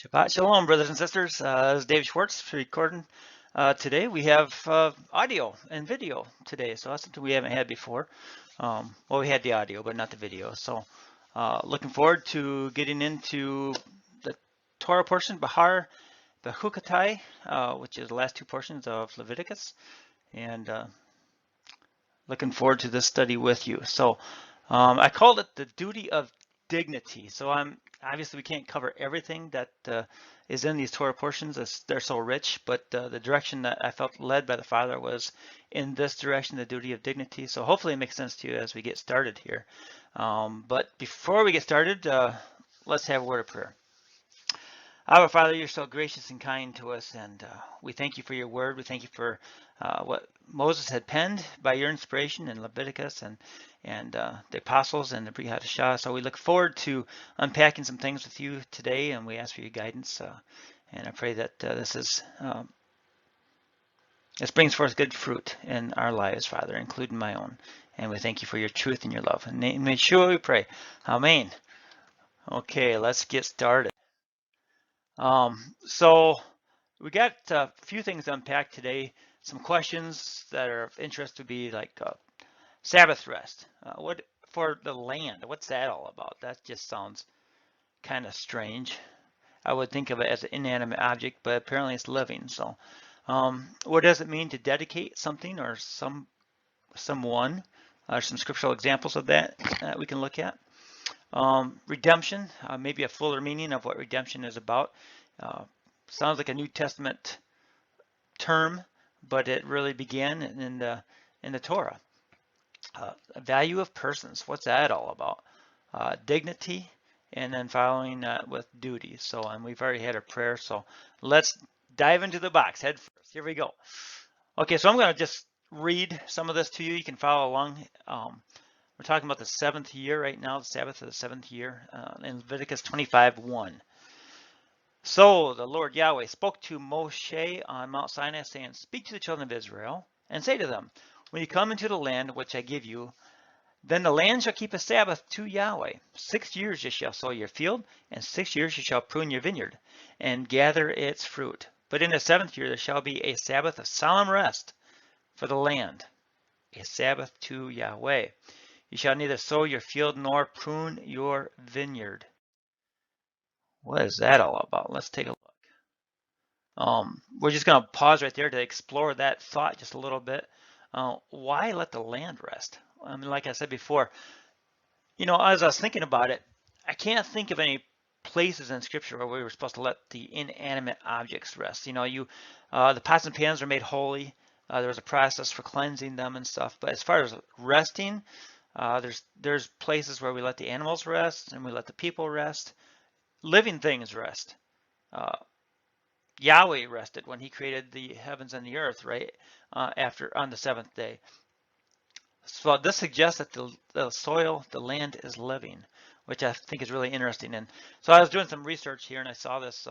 Shabbat Shalom, brothers and sisters. This is Dave Schwartz recording. Today we have audio and video today, so that's something we haven't had before. Well, we had the audio, but not the video. So looking forward to getting into the Torah portion, Bahar, Bechukatai, which is the last two portions of Leviticus, and looking forward to this study with you. So I called it the duty of dignity. So obviously we can't cover everything that is in these Torah portions, as they're so rich, but the direction that I felt led by the Father was in this direction, the duty of dignity. So hopefully it makes sense to you as we get started here. But before we get started, let's have a word of prayer. Our Father, you're so gracious and kind to us, and we thank you for your word. We thank you for what Moses had penned by your inspiration in Leviticus and the apostles and the Brit Hadashah. So we look forward to unpacking some things with you today, and we ask for your guidance. And I pray that this brings forth good fruit in our lives, Father, including my own. And we thank you for your truth and your love. In Yeshua we pray. Amen. Okay, let's get started. So we got a few things to unpack today. Some questions that are of interest would be like Sabbath rest. What for the land? What's that all about? That just sounds kind of strange. I would think of it as an inanimate object, but apparently it's living. So what does it mean to dedicate something or someone? Some scriptural examples of that we can look at. Redemption, maybe a fuller meaning of what redemption is about. Sounds like a New Testament term, but it really began in the Torah. Value of persons, what's that all about? Dignity, and then following that with duty. So, and we've already had a prayer, so let's dive into the box head first. Here we go. Okay, so I'm going to just read some of this to you. You can follow along. We're talking about the seventh year right now, the Sabbath of the seventh year, in Leviticus 25:1. So the Lord Yahweh spoke to Moshe on Mount Sinai, saying, "Speak to the children of Israel, and say to them, when you come into the land which I give you, then the land shall keep a Sabbath to Yahweh. 6 years you shall sow your field, and 6 years you shall prune your vineyard, and gather its fruit. But in the seventh year there shall be a Sabbath of solemn rest for the land, a Sabbath to Yahweh. You shall neither sow your field nor prune your vineyard." What is that all about? Let's take a look. We're just going to pause right there to explore that thought just a little bit. Why let the land rest? I mean, like I said before, as I was thinking about it, I can't think of any places in Scripture where we were supposed to let the inanimate objects rest. The pots and pans are made holy. There was a process for cleansing them and stuff. But as far as resting, there's places where we let the animals rest and we let the people rest. Living things rest. Yahweh rested when he created the heavens and the earth, right? On the seventh day. So this suggests that the soil, the land is living, which I think is really interesting. And so I was doing some research here and I saw this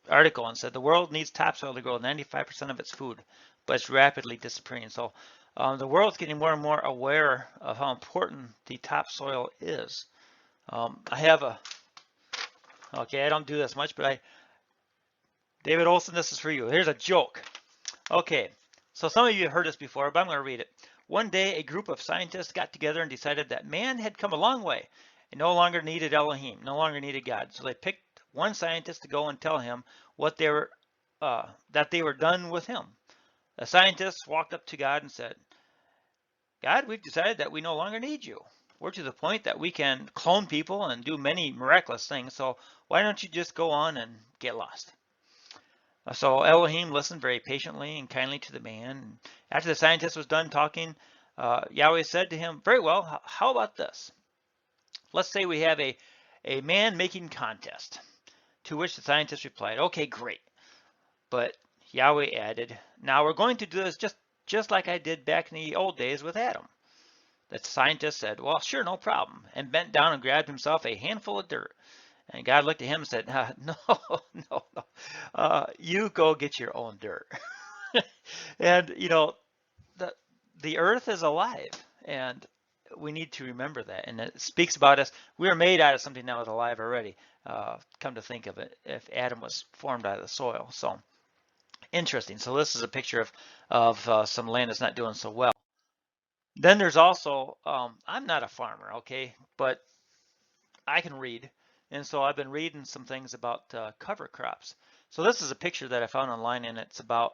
article and said the world needs topsoil to grow 95% of its food, but it's rapidly disappearing. So the world's getting more and more aware of how important the topsoil is. I have I don't do this much, but David Olson, this is for you. Here's a joke. Okay, so some of you have heard this before, but I'm going to read it. One day, a group of scientists got together and decided that man had come a long way and no longer needed Elohim, no longer needed God. So they picked one scientist to go and tell him what that they were done with him. The scientist walked up to God and said, "God, we've decided that we no longer need you. We're to the point that we can clone people and do many miraculous things, so why don't you just go on and get lost?" So Elohim listened very patiently and kindly to the man. After the scientist was done talking, Yahweh said to him, "Very well, how about this? Let's say we have a man-making contest." To which the scientist replied, "Okay, great." But Yahweh added, "Now we're going to do this just like I did back in the old days with Adam." The scientist said, "Well, sure, no problem," and bent down and grabbed himself a handful of dirt. And God looked at him and said, "No. You go get your own dirt." And the earth is alive, and we need to remember that. And it speaks about us. We are made out of something that was alive already. Come to think of it, if Adam was formed out of the soil. So interesting. So this is a picture of some land that's not doing so well. Then there's also, I'm not a farmer, okay, but I can read. And so I've been reading some things about cover crops. So this is a picture that I found online, and it's about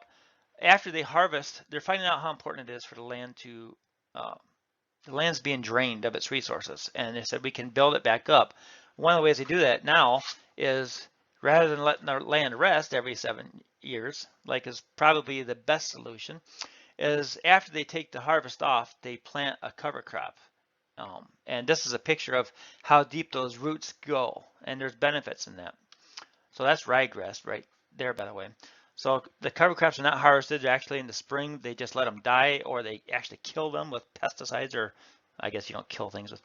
after they harvest, they're finding out how important it is for the land to, the land's being drained of its resources. And they said we can build it back up. One of the ways they do that now is rather than letting the land rest every 7 years, like is probably the best solution, is after they take the harvest off, they plant a cover crop. And this is a picture of how deep those roots go, and there's benefits in that. So that's ryegrass right there, by the way. So the cover crops are not harvested. Actually, in the spring, they just let them die, or they actually kill them with pesticides, or I guess you don't kill things with,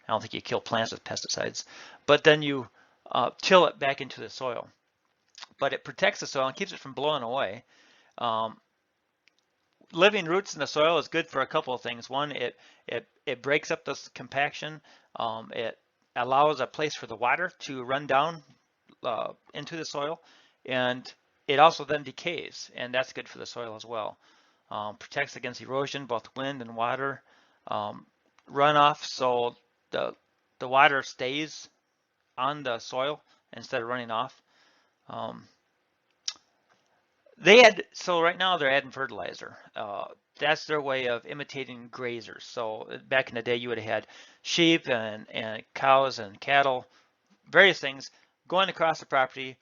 I don't think you kill plants with pesticides, but then you till it back into the soil. But it protects the soil and keeps it from blowing away. Living roots in the soil is good for a couple of things. One, it breaks up this compaction. It allows a place for the water to run down into the soil, and it also then decays, and that's good for the soil as well. Protects against erosion, both wind and water. Runoff, so the water stays on the soil instead of running off. So right now they're adding fertilizer. That's their way of imitating grazers. So back in the day, you would have had sheep and cows and cattle, various things going across the property,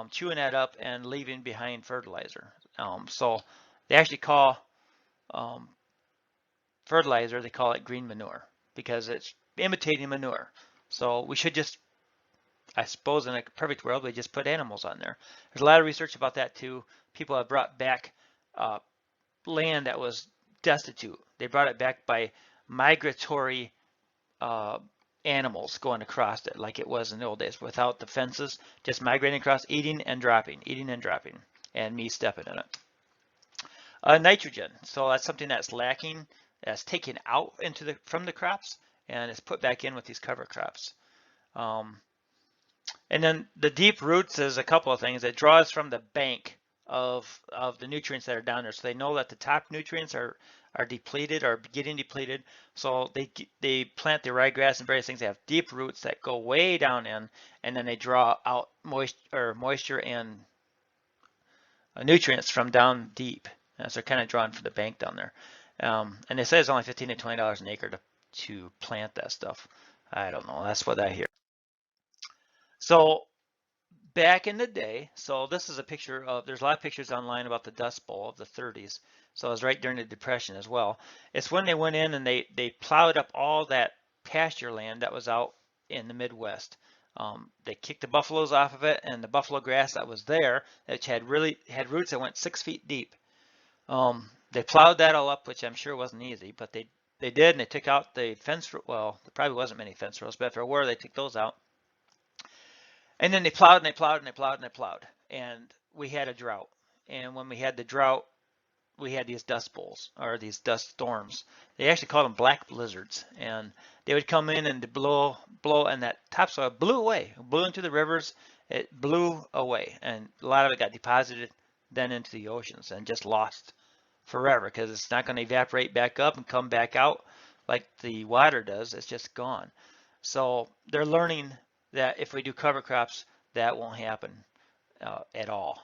chewing that up and leaving behind fertilizer. So they actually call fertilizer, they call it green manure because it's imitating manure. So we should just, I suppose in a perfect world, we just put animals on there. There's a lot of research about that too. People have brought back land that was destitute. They brought it back by migratory animals going across it like it was in the old days without the fences, just migrating across, eating and dropping, and me stepping in it. Nitrogen, so that's something that's lacking, that's taken out from the crops and is put back in with these cover crops. And then the deep roots is a couple of things. It draws from the bank of the nutrients that are down there. So they know that the top nutrients are depleted or getting depleted. So they plant the ryegrass and various things. They have deep roots that go way down in, and then they draw out moisture and nutrients from down deep. So they're kind of drawn from the bank down there. And they say it's only $15 to $20 an acre to plant that stuff. I don't know. That's what I hear. So back in the day, so this is a picture of, there's a lot of pictures online about the Dust Bowl of the 30s. So it was right during the Depression as well. It's when they went in and they plowed up all that pasture land that was out in the Midwest. They kicked the buffaloes off of it, and the buffalo grass that was there, which had roots that went 6 feet deep. They plowed that all up, which I'm sure wasn't easy, but they did, and they took out the fence. Well, there probably wasn't many fence rows, but if there were, they took those out. And then they plowed and they plowed and they plowed and they plowed. And we had a drought. And when we had the drought, we had these dust bowls, or these dust storms. They actually called them black blizzards. And they would come in and blow, and that topsoil blew away, blew into the rivers. It blew away. And a lot of it got deposited then into the oceans and just lost forever, because it's not going to evaporate back up and come back out like the water does. It's just gone. So they're learning that if we do cover crops, that won't happen at all.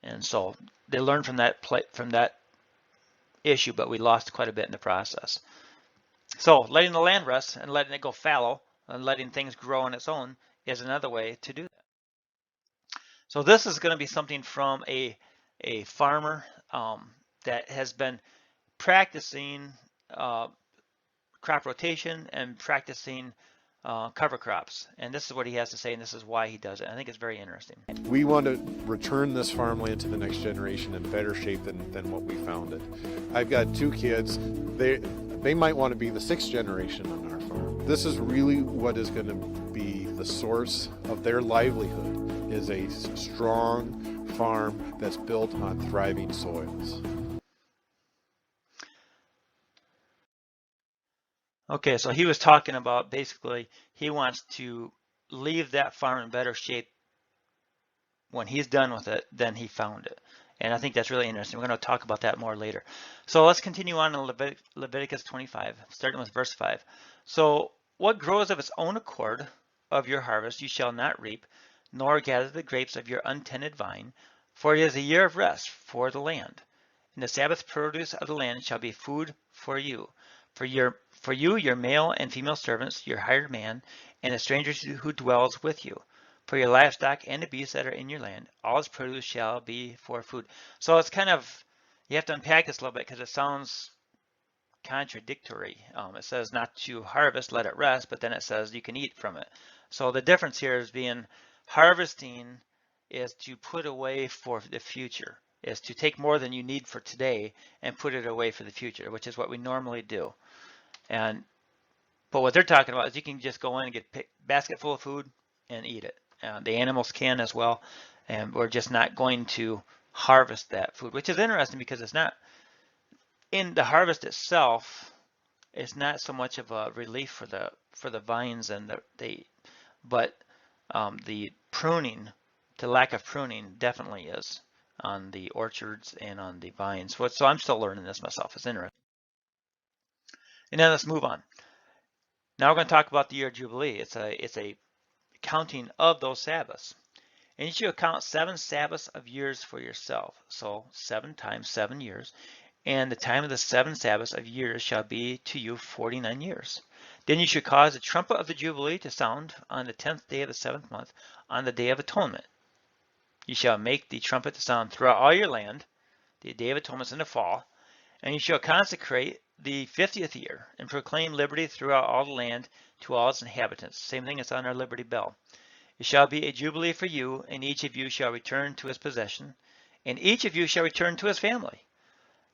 And so they learned from that issue, but we lost quite a bit in the process. So letting the land rest and letting it go fallow and letting things grow on its own is another way to do that. So this is going to be something from a farmer that has been practicing crop rotation and practicing cover crops, and this is what he has to say, and this is why he does it. I think it's very interesting. We want to return this farmland to the next generation in better shape than what we found it. I've got 2 kids. They might want to be the 6th generation on our farm. This is really what is going to be the source of their livelihood, is a strong farm that's built on thriving soils. Okay, so he was talking about basically he wants to leave that farm in better shape when he's done with it than he found it. And I think that's really interesting. We're going to talk about that more later. So let's continue on in Leviticus 25, starting with verse 5. So what grows of its own accord of your harvest you shall not reap, nor gather the grapes of your untended vine, for it is a year of rest for the land. And the Sabbath produce of the land shall be food for you. For you, your male and female servants, your hired man, and the strangers who dwells with you. For your livestock and the beasts that are in your land, all its produce shall be for food. So it's kind of, you have to unpack this a little bit because it sounds contradictory. It says not to harvest, let it rest, but then it says you can eat from it. So the difference here is being harvesting is to put away for the future, is to take more than you need for today and put it away for the future, which is what we normally do. But what they're talking about is you can just go in and get a basket full of food and eat it. The animals can as well, and we're just not going to harvest that food, which is interesting because it's not in the harvest itself. It's not so much of a relief for the vines and but the pruning, the lack of pruning, definitely is on the orchards and on the vines. So I'm still learning this myself. It's interesting. And then let's move on. Now we're going to talk about the year of Jubilee. It's a counting of those Sabbaths. And you should count 7 Sabbaths of years for yourself. So 7 times 7 years. And the time of the 7 Sabbaths of years shall be to you 49 years. Then you should cause the trumpet of the Jubilee to sound on the 10th day of the 7th month, on the day of atonement. You shall make the trumpet to sound throughout all your land. The day of atonement is in the fall. And you shall consecrate the 50th year and proclaim liberty throughout all the land to all its inhabitants. Same thing as on our Liberty Bell. It shall be a jubilee for you, and each of you shall return to his possession, and each of you shall return to his family.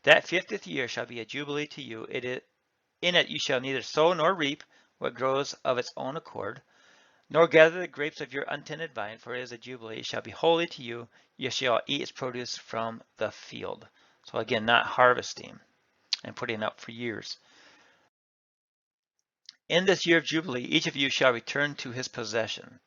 That 50th year shall be a jubilee to you. In it you shall neither sow nor reap what grows of its own accord, nor gather the grapes of your untended vine, for it is a jubilee. It shall be holy to you. You shall eat its produce from the field. So again, not harvesting and putting up for years. In this year of Jubilee, each of you shall return to his possession.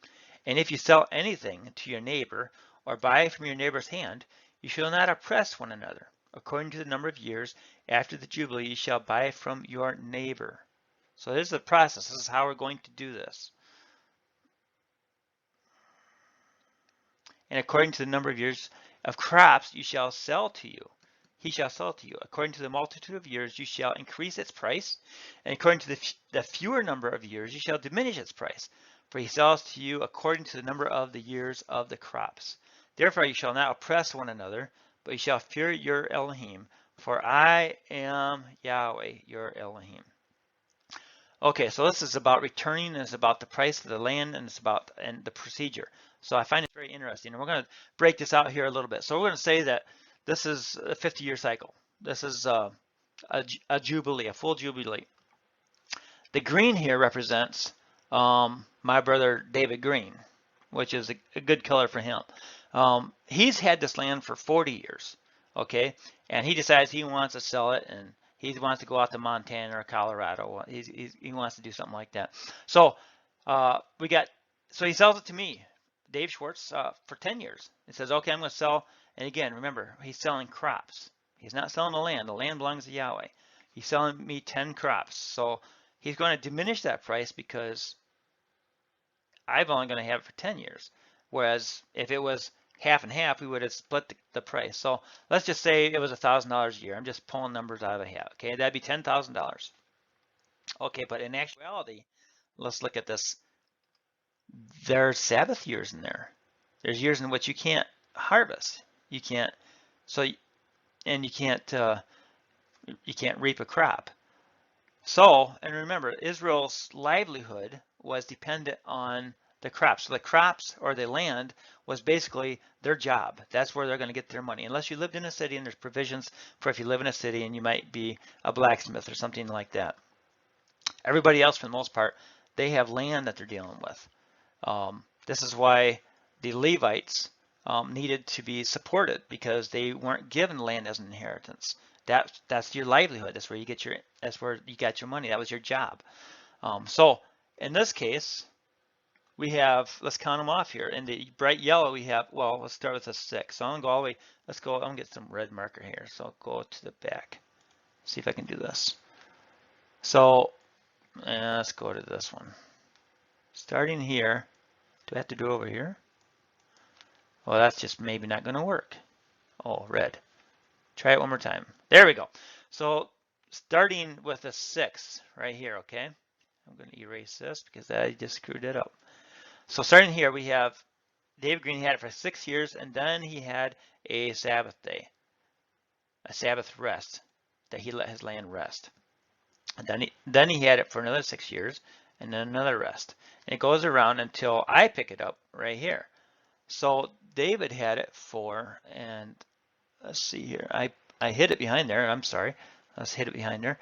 And if you sell anything to your neighbor or buy from your neighbor's hand, you shall not oppress one another. According to the number of years after the Jubilee, you shall buy from your neighbor. So this is the process. This is how we're going to do this. And according to the number of years of crops, you shall sell to you. He shall sell to you. According to the multitude of years, you shall increase its price. And according to the fewer number of years, you shall diminish its price. For he sells to you according to the number of the years of the crops. Therefore you shall not oppress one another, but you shall fear your Elohim. For I am Yahweh, your Elohim. Okay, so this is about returning, and it's about the price of the land, and it's about the procedure. So I find it very interesting, and we're going to break this out here a little bit. So we're going to say that this is a 50-year cycle. This is a jubilee, a full jubilee. The green here represents my brother David Green, which is a good color for him. He's had this land for 40 years, okay, and he decides he wants to sell it, and he wants to go out to Montana or Colorado. He wants to do something like that. So so he sells it to me, Dave Schwartz, for 10 years. He says, okay, I'm going to sell. And again, remember, he's selling crops. He's not selling the land. The land belongs to Yahweh. He's selling me 10 crops. So he's going to diminish that price because I'm only going to have it for 10 years. Whereas if it was half and half, we would have split the price. So let's just say it was $1,000 a year. I'm just pulling numbers out of a hat. Okay, that'd be $10,000. Okay, but in actuality, let's look at this. There's Sabbath years in there. There's years in which you can't harvest. You can't. And you can't reap a crop. So, and remember, Israel's livelihood was dependent on the crops. So the crops or the land was basically their job. That's where they're going to get their money. Unless you lived in a city and there's provisions for if you live in a city and you might be a blacksmith or something like that. Everybody else, for the most part, they have land that they're dealing with. This is why the Levites needed to be supported because they weren't given land as an inheritance. That's your livelihood. That's where you get your money. That was your job. So in this case, we have, let's count them off here. In the bright yellow, we have, well, let's start with a 6. So I'm gonna go all the way, I'm gonna get some red marker here. So I'll go to the back. See if I can do this. So let's go to this one. Starting here, do I have to do it over here? Well, that's just maybe not gonna work. Oh, red. Try it one more time. There we go. So starting with a 6 right here, okay? I'm gonna erase this because I just screwed it up. So starting here, we have David Green had it for 6 years, and then he had a Sabbath day, a Sabbath rest, that he let his land rest. And then he had it for another 6 years, and then another rest. And it goes around until I pick it up right here. So David had it for, and let's see here, I hid it behind there, I'm sorry. Let's hit it behind there.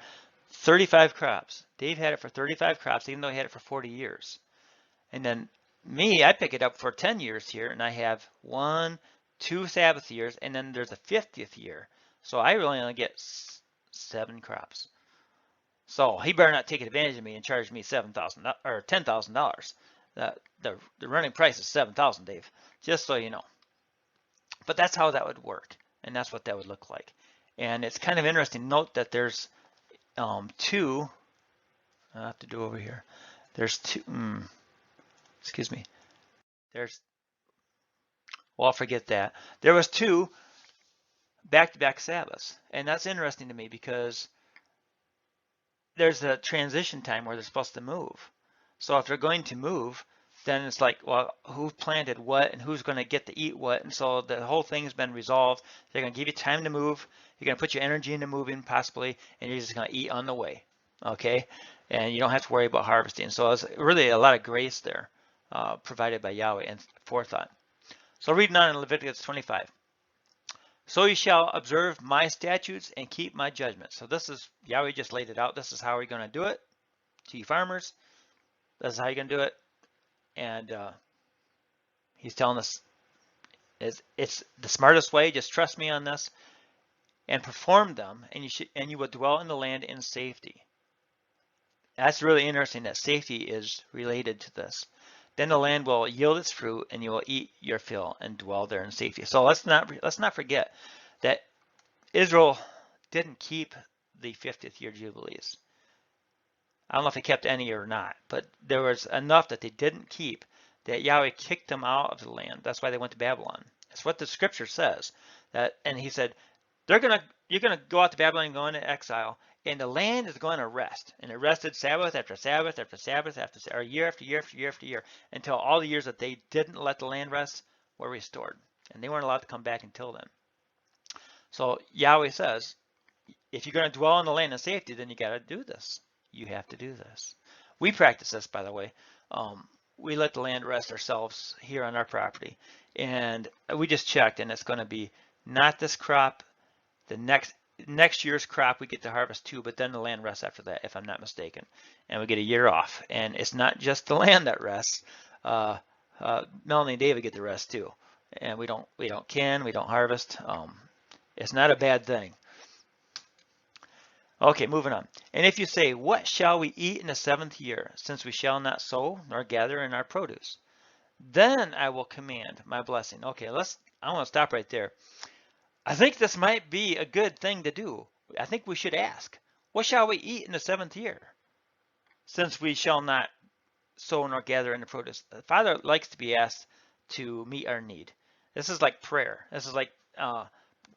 35 crops. Dave had it for 35 crops, even though he had it for 40 years. And then me, I pick it up for 10 years here, and I have 1, 2 Sabbath years, and then there's a 50th year. So I really only get 7 crops. So he better not take advantage of me and charge me $7,000 or $10,000. The running price is $7,000, Dave, just so you know. But that's how that would work, and that's what that would look like. And it's kind of interesting. Note that there's 2. I have to do over here. There's 2. Excuse me. Well, I'll forget that. There was 2 back-to-back Sabbaths, and that's interesting to me because there's a transition time where they're supposed to move. So if they're going to move, then it's like, well, who planted what and who's going to get to eat what? And so the whole thing's been resolved. They're going to give you time to move. You're going to put your energy into moving possibly, and you're just going to eat on the way, okay? And you don't have to worry about harvesting. So it's really a lot of grace there provided by Yahweh and forethought. So reading on in Leviticus 25. So you shall observe my statutes and keep my judgments. So this is, Yahweh just laid it out. This is how we're going to do it to you farmers. This is how you're going to do it. And he's telling us it's the smartest way. Just trust me on this and perform them, and you will dwell in the land in safety. That's really interesting that safety is related to this. Then the land will yield its fruit, and you will eat your fill and dwell there in safety. So let's not forget that Israel didn't keep the 50th year jubilees. I don't know if they kept any or not, but there was enough that they didn't keep that Yahweh kicked them out of the land. That's why they went to Babylon. That's what the scripture says. And he said, you're gonna go out to Babylon and go into exile, and the land is going to rest. And it rested Sabbath after Sabbath after Sabbath or year after year after year after year until all the years that they didn't let the land rest were restored. And they weren't allowed to come back until then. So Yahweh says, if you're going to dwell in the land in safety, then you got to do this. You have to do this. We practice this, by the way. We let the land rest ourselves here on our property. And we just checked, and it's going to be not this crop. The next year's crop we get to harvest too, but then the land rests after that, if I'm not mistaken. And we get a year off. And it's not just the land that rests. Melanie and David get the rest too. And we don't harvest. It's not a bad thing. Okay, moving on. And if you say, what shall we eat in the 7th year, since we shall not sow nor gather in our produce? Then I will command my blessing. Okay, I want to stop right there. I think this might be a good thing to do. I think we should ask, what shall we eat in the 7th year, since we shall not sow nor gather in the produce? The Father likes to be asked to meet our need. This is like prayer. This is like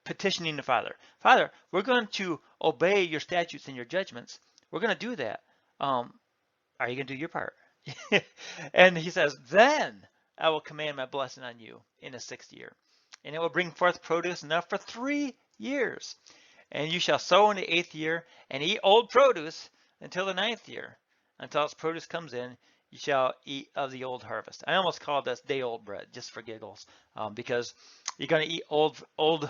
petitioning the Father. Father, we're going to obey your statutes and your judgments. We're going to do that. Are you going to do your part? And he says, then I will command my blessing on you in the 6th year. And it will bring forth produce enough for 3 years. And you shall sow in the 8th year and eat old produce until the 9th year. Until its produce comes in, you shall eat of the old harvest. I almost called this day-old bread, just for giggles, because you're going to eat old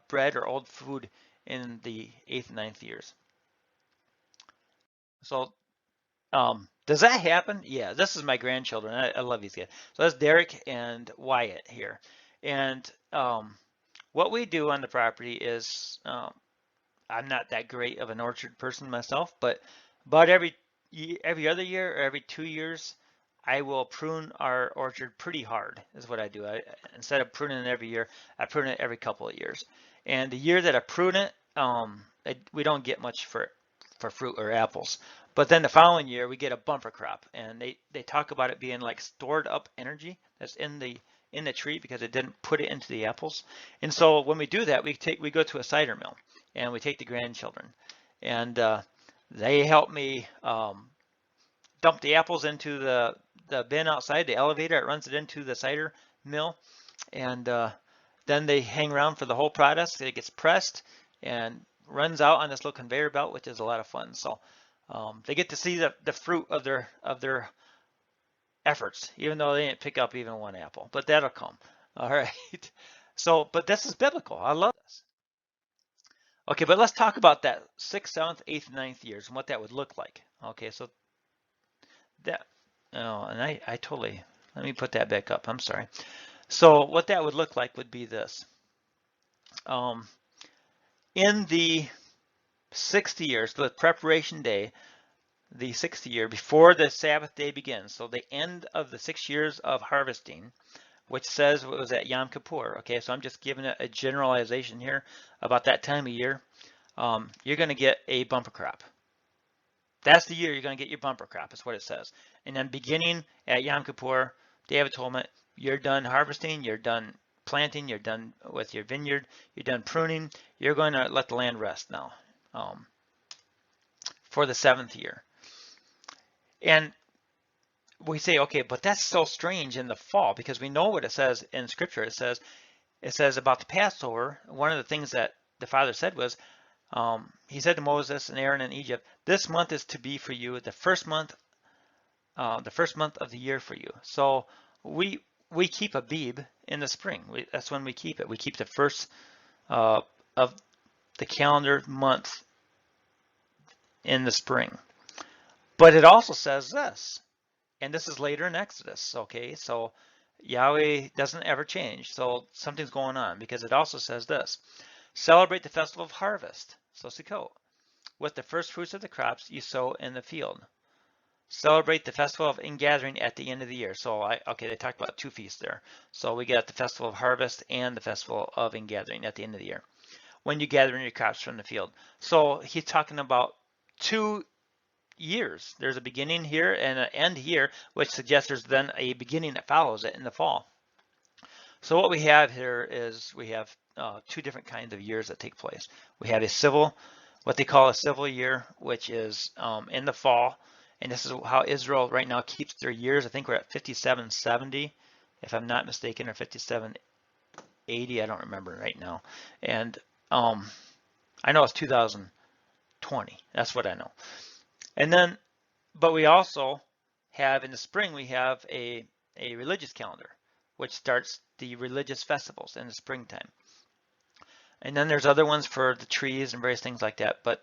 bread or old food in the 8th and 9th years. So does that happen? Yeah, this is my grandchildren. I love these guys. So that's Derek and Wyatt here. And what we do on the property is I'm not that great of an orchard person myself, but about every other year or every 2 years, I will prune our orchard pretty hard. Is what I do. Instead of pruning it every year, I prune it every couple of years. And the year that I prune it, we don't get much for fruit or apples. But then the following year, we get a bumper crop, and they talk about it being like stored up energy that's in the tree because it didn't put it into the apples. And so when we do that, we go to a cider mill and we take the grandchildren, and they help me dump the apples into the bin outside the elevator. It runs it into the cider mill, and then they hang around for the whole process. It gets pressed and runs out on this little conveyor belt, which is a lot of fun. So they get to see the fruit of their efforts, even though they didn't pick up even one apple. But that'll come. All right. So, but this is biblical. I love this. Okay, but let's talk about that 6th, 7th, 8th, 9th years and what that would look like. Okay, so that, oh, and I totally, let me put that back up. I'm sorry. So what that would look like would be this. In the 6th year, so the preparation day, the 6th year before the Sabbath day begins, so the end of the 6 years of harvesting, which says it was at Yom Kippur. Okay, so I'm just giving it a generalization here about that time of year. You're going to get a bumper crop. That's the year you're going to get your bumper crop, is what it says. And then beginning at Yom Kippur, Day of Atonement, you're done harvesting, you're done planting, you're done with your vineyard, you're done pruning. You're going to let the land rest now for the 7th year. And we say, okay, but that's so strange in the fall, because we know what it says in Scripture. It says about the Passover, one of the things that the Father said was, he said to Moses and Aaron in Egypt, this month is to be for you the first month of the year for you. So we keep Abib in the spring. That's when we keep it. We keep the first of the calendar month in the spring. But it also says this, and this is later in Exodus, okay? So Yahweh doesn't ever change. So something's going on, because it also says this: celebrate the festival of harvest, so Sukkot, with the first fruits of the crops you sow in the field. Celebrate the festival of ingathering at the end of the year. So they talked about 2 feasts there. So we got the festival of harvest and the festival of ingathering at the end of the year, when you gather in your crops from the field. So he's talking about 2 years. There's a beginning here and an end here, which suggests there's then a beginning that follows it in the fall. So what we have here is we have 2 different kinds of years that take place. We have a civil, what they call a civil year, which is in the fall. And this is how Israel right now keeps their years. I think we're at 5770, if I'm not mistaken, or 5780. I don't remember right now. And I know it's 2020. That's what I know. And then, but we also have in the spring, we have a religious calendar, which starts the religious festivals in the springtime. And then there's other ones for the trees and various things like that. But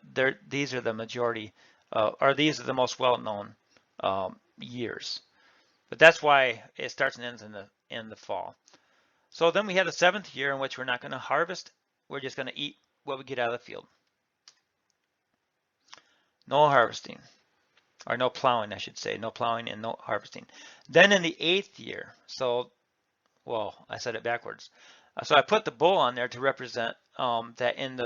these are the majority, or these are the most well-known years. But that's why it starts and ends in the fall. So then we have the 7th year, in which we're not going to harvest. We're just going to eat what we get out of the field. No harvesting, or no plowing, I should say. No plowing and no harvesting. Then in the 8th year, so, well, I said it backwards. So I put the bull on there to represent that in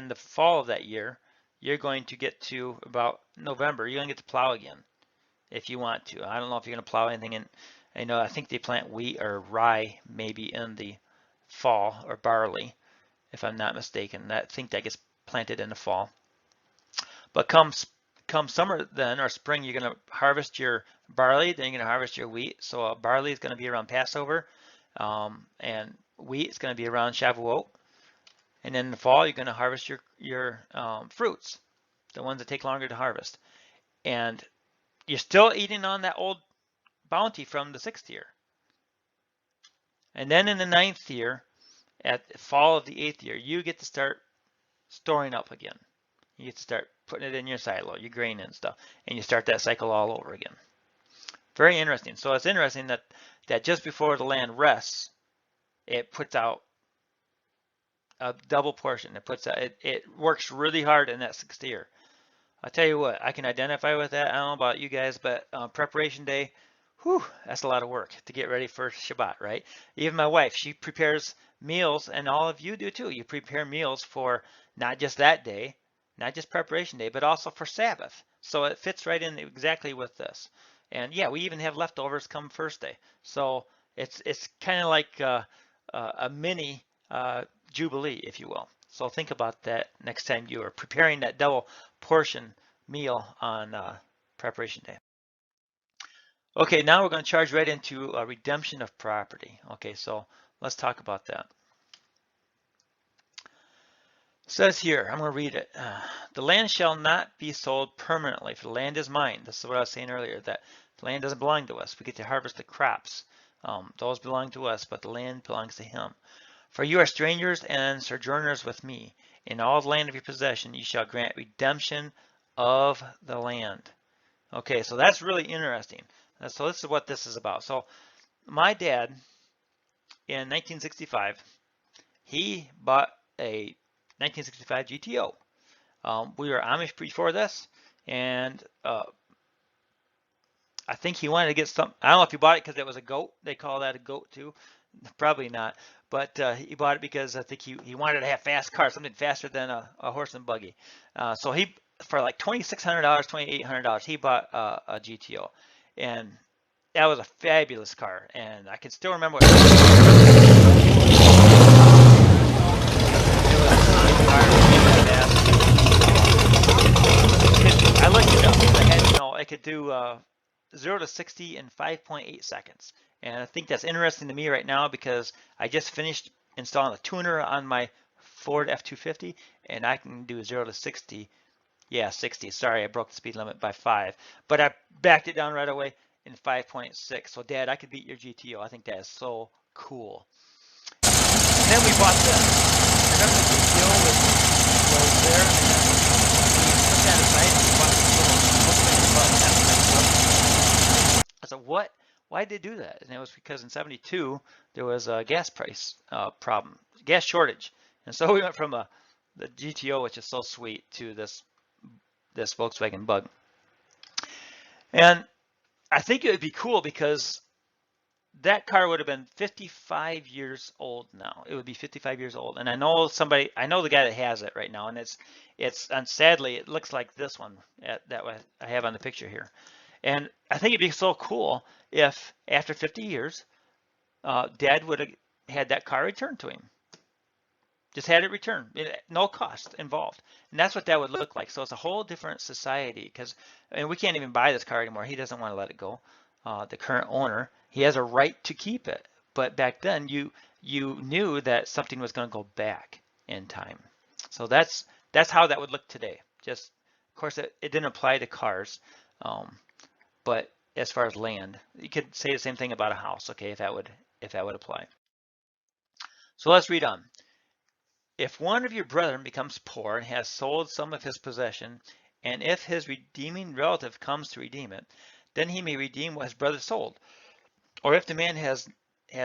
the fall of that year, you're going to get to about November. You're going to get to plow again if you want to. I don't know if you're going to plow anything in. I think they plant wheat or rye maybe in the fall, or barley, if I'm not mistaken. I think that gets planted in the fall. But come summer then, or spring, you're going to harvest your barley, then you're going to harvest your wheat. So barley is going to be around Passover, and wheat is going to be around Shavuot. And then in the fall, you're going to harvest your fruits, the ones that take longer to harvest. And you're still eating on that old bounty from the 6th year. And then in the 9th year, at the fall of the 8th year, you get to start storing up again. You get to start putting it in your silo, your grain and stuff, and you start that cycle all over again. Very interesting. So it's interesting that just before the land rests, it puts out a double portion. It puts it works really hard in that 6th year. I'll tell you what, I can identify with that. I don't know about you guys, but preparation day, whew, that's a lot of work to get ready for Shabbat, right? Even my wife, she prepares meals, and all of you do too. You prepare meals for not just that day, not just preparation day, but also for Sabbath. So it fits right in exactly with this. And yeah, we even have leftovers come first day. So it's kind of like a mini Jubilee, if you will. So think about that next time you are preparing that double portion meal on preparation day. Okay, now we're going to charge right into redemption of property. Okay, so let's talk about that. It says here, I'm going to read it. The land shall not be sold permanently, for the land is mine. This is what I was saying earlier, that the land doesn't belong to us. We get to harvest the crops. Those belong to us, but the land belongs to him. For you are strangers and sojourners with me. In all the land of your possession, you shall grant redemption of the land. Okay, so that's really interesting. So this is what this is about. So my dad, in 1965, he bought a 1965 GTO. We were Amish before this, and I think he wanted to get some. I don't know if he bought it because it was a goat. They call that a goat too. Probably not. But he bought it because I think he wanted to have fast cars, something faster than a horse and buggy. So he, for like $2,600, $2,800, he bought a GTO, and that was a fabulous car. And I can still remember what it was. I looked it up. I had to know it could do 0 to 60 in 5.8 seconds. And I think that's interesting to me right now because I just finished installing a tuner on my Ford F-250, and I can do 0 to 60. Yeah, 60. Sorry, I broke the speed limit by 5. But I backed it down right away in 5.6. So, Dad, I could beat your GTO. I think that is so cool. And then we bought this. Remember the GTO was there? And then we put that aside and we bought this little Volkswagen button. I said, what? Why did they do that? And it was because in 72 there was a gas price problem, gas shortage, and so we went from the GTO, which is so sweet, to this Volkswagen Bug. And I think it would be cool because that car would have been 55 years old now. It would be 55 years old, and I know the guy that has it right now, and and sadly it looks like this one that I have on the picture here. And I think it'd be so cool if after 50 years, Dad would have had that car returned to him. Just had it returned, no cost involved. And that's what that would look like. So it's a whole different society and we can't even buy this car anymore. He doesn't want to let it go. The current owner, he has a right to keep it. But back then you knew that something was going to go back in time. So that's how that would look today. Just, of course, it didn't apply to cars. But as far as land, you could say the same thing about a house, okay, if that would apply. So let's read on. If one of your brethren becomes poor and has sold some of his possession, and if his redeeming relative comes to redeem it, then he may redeem what his brother sold. Or if the man has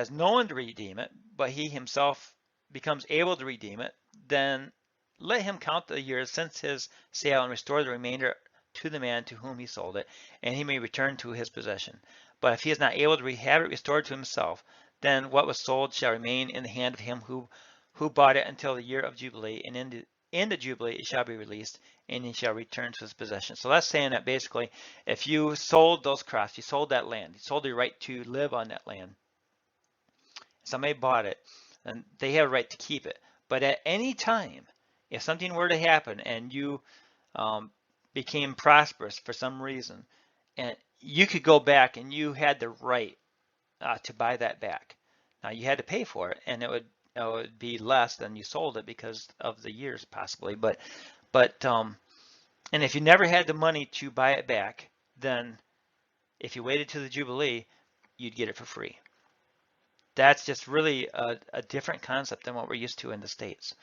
no one to redeem it, but he himself becomes able to redeem it, then let him count the years since his sale and restore the remainder to the man to whom he sold it, and he may return to his possession. But if he is not able to have it restored to himself, then what was sold shall remain in the hand of him who bought it until the year of Jubilee, and in the Jubilee it shall be released, and he shall return to his possession. So that's saying that basically, if you sold those crops, you sold that land, you sold your right to live on that land, somebody bought it, and they have a right to keep it. But at any time, if something were to happen and you became prosperous for some reason, and you could go back and you had the right to buy that back. Now you had to pay for it, and it would be less than you sold it because of the years possibly. But and if you never had the money to buy it back, then if you waited to the Jubilee, you'd get it for free. That's just really a different concept than what we're used to in the States.